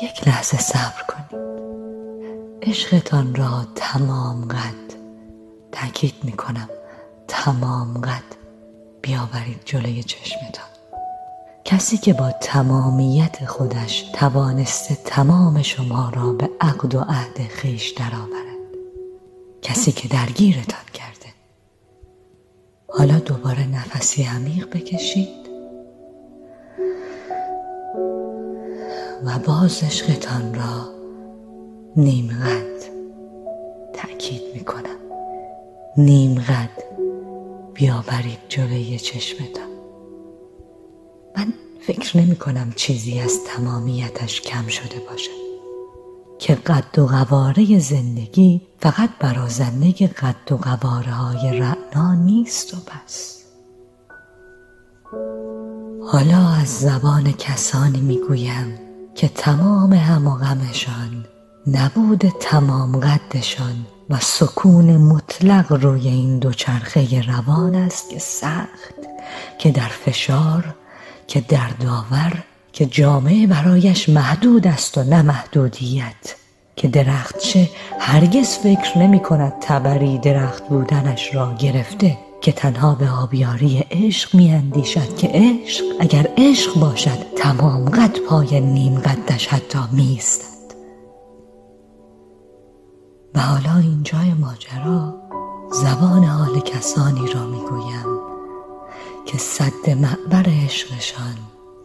یک لحظه صبر کنید. عشقتان را تمام قد، تأکید میکنم تمام قد، بیاورید جلوی چشمتان. کسی که با تمامیت خودش توانسته تمام شما را به عقد و عهد خویش درآورد، کسی که درگیرتان کرده. حالا دوباره نفسی عمیق بکشید و باز عشقتان را نیم قد، تأکید میکنم نیم قد، بیاورید جلوی چشمتان. من فکر نمی کنم چیزی از تمامیتش کم شده باشه، که قد و قواره زندگی فقط برازنده قد و قواره های رعنا نیست و بس. حالا از زبان کسانی میگویم که تمام هم و غمشان نبود تمام قدشان و سکون مطلق روی این دوچرخه روان است که سخت، که در فشار، که در داور، که جامعه برایش محدود است و نه محدودیت، که درختچه هرگز فکر نمی کند تبری درخت بودنش را گرفته، که تنها به آبیاری عشق می اندیشد که عشق اگر عشق باشد تمام قد پای نیم قدش حتی می ایستد. و حالا اینجای ماجرا زبان حال کسانی را می گویم که سد معبر عشقشان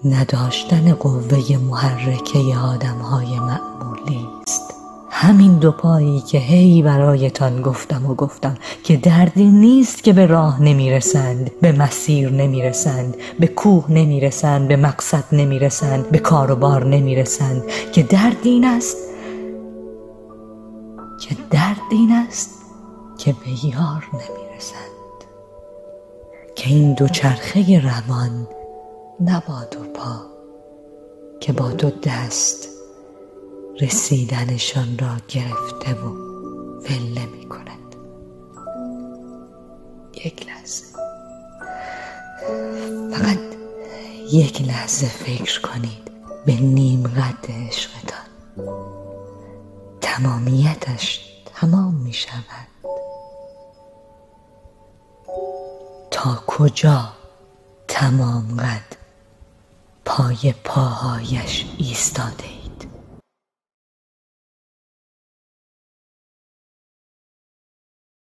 نداشتن قوه محرکه آدمهای معمولی است. همین دو پایی که هی برایتان گفتم که دردی نیست که به راه نمیرسند، به مسیر نمیرسند، به کوه نمیرسند، به مقصد نمیرسند، به کار و بار نمیرسند، که درد این است که به یار نمیرسند. که این دوچرخه روان نه با دو پا، که با دو دست رسیدنشان را گرفته و ول نمی کند. یک لحظه، فقط یک لحظه فکر کنید به نیم قد عشقتان. تمامیتش تمام می شود. تا کجا تمام قد پای پاهایش ایستاده؟